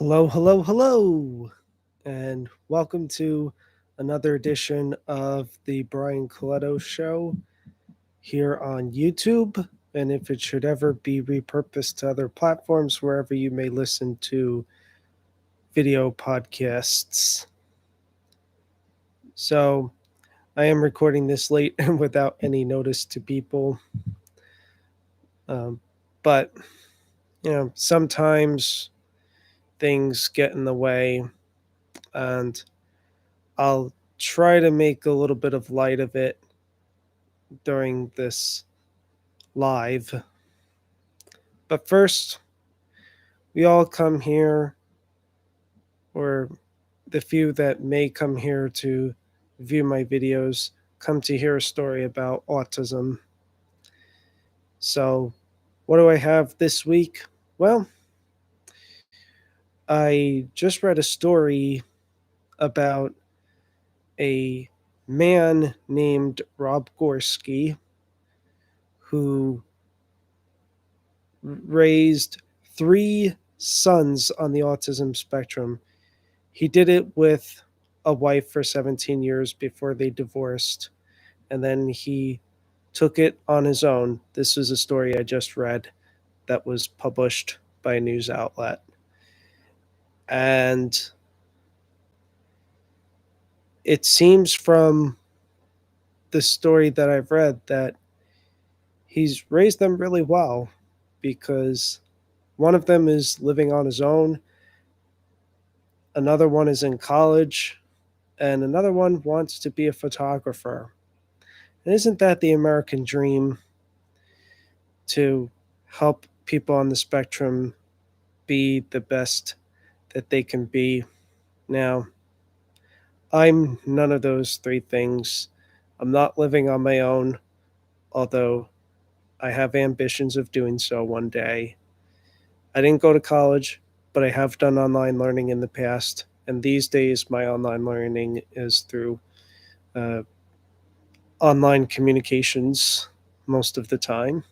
Hello, hello, hello, and welcome to another edition of the Brian Colletto Show here on YouTube. And if it should ever be repurposed to other platforms, wherever you may listen to video podcasts. So I am recording this late and without any notice to people. Um, but, sometimes things get in the way, and I'll try to make a little bit of light of it during this live. But first, we all come here, or the few that may come here to view my videos, come to hear a story about autism. So, what do I have this week? Well, I just read a story about a man named Rob Gorski who raised three sons on the autism spectrum. He did it with a wife for 17 years before they divorced, and then he took it on his own. This was a story I just read that was published by a news outlet. And it seems from the story that I've read that he's raised them really well, because one of them is living on his own, another one is in college, and another one wants to be a photographer. And isn't that the American dream, to help people on the spectrum be the best that they can be? Now, I'm none of those three things. I'm not living on my own, although I have ambitions of doing so one day. I didn't go to college, but I have done online learning in the past. And these days, my online learning is through uh, online communications most of the time.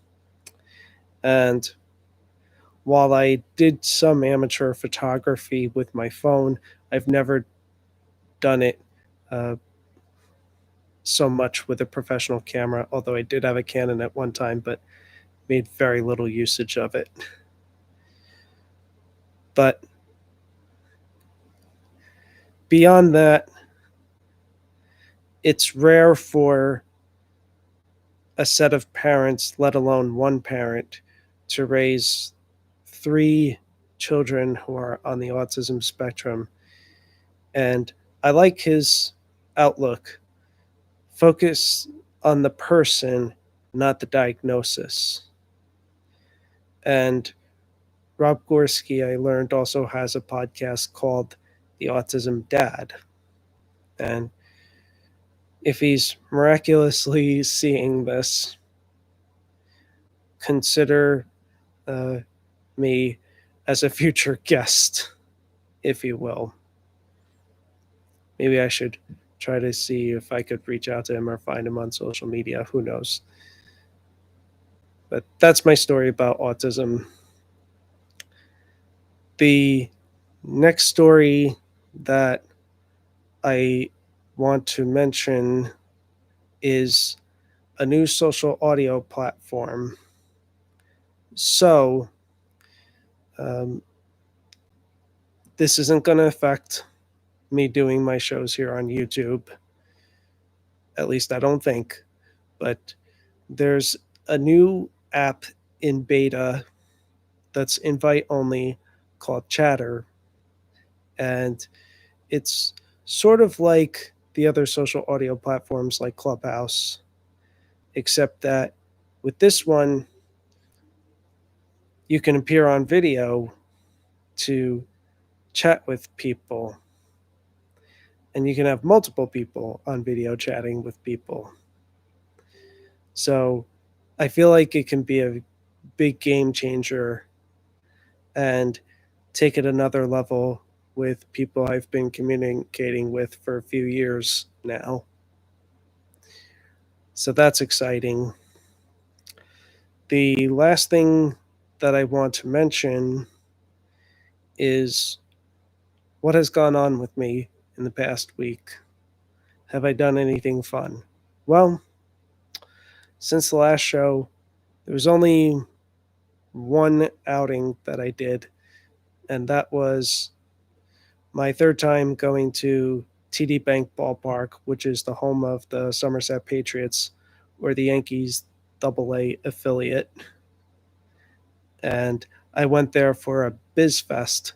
And while I did some amateur photography with my phone, I've never done it uh, so much with a professional camera, although I did have a Canon at one time, but made very little usage of it. But beyond that, it's rare for a set of parents, let alone one parent, to raise three children who are on the autism spectrum. And I like his outlook. Focus on the person, not the diagnosis. And Rob Gorski, I learned, also has a podcast called The Autism Dad. And if he's miraculously seeing this, consider uh, me as a future guest, if you will. Maybe I should try to see if I could reach out to him or find him on social media. Who knows? But that's my story about autism. The next story that I want to mention is a new social audio platform. So, um, this isn't going to affect me doing my shows here on YouTube. At least I don't think. But there's a new app in beta that's invite only called Chatter. And it's sort of like the other social audio platforms like Clubhouse, except that with this one, you can appear on video to chat with people, and you can have multiple people on video chatting with people. So I feel like it can be a big game changer and take it another level with people I've been communicating with for a few years now. So that's exciting. The last thing that I want to mention is What has gone on with me in the past week? Have I done anything fun? Well, since the last show, there was only one outing that I did, and that was my third time going to TD Bank Ballpark, which is the home of the Somerset Patriots, or the Yankees AA affiliate. And I went there for a Biz Fest,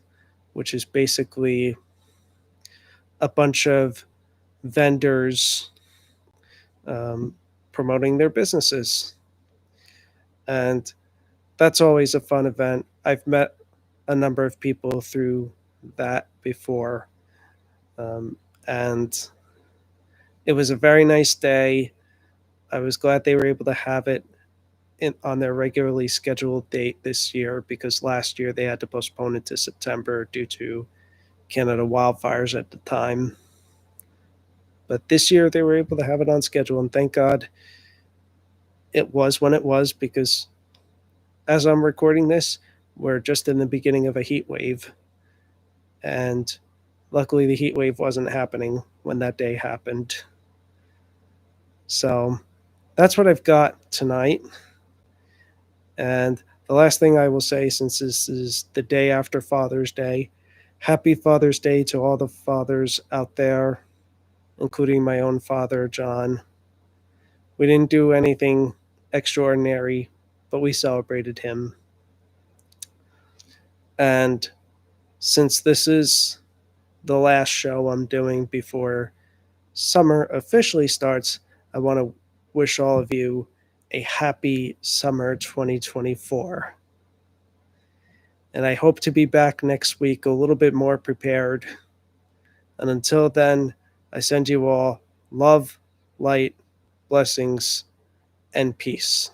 which is basically a bunch of vendors um, promoting their businesses. And that's always a fun event. I've met a number of people through that before. Um, and it was a very nice day. I was glad they were able to have it on their regularly scheduled date this year because last year they had to postpone it to September due to Canada wildfires at the time. But this year they were able to have it on schedule, and thank God it was when it was because as I'm recording this, we're just in the beginning of a heat wave. And luckily, the heat wave wasn't happening when that day happened. So that's what I've got tonight. And the last thing I will say, since this is the day after Father's Day, happy Father's Day to all the fathers out there, including my own father, John. We didn't do anything extraordinary, but we celebrated him. And since this is the last show I'm doing before summer officially starts, I want to wish all of you a happy summer 2024. And I hope to be back next week a little bit more prepared. And until then, I send you all love, light, blessings, and peace.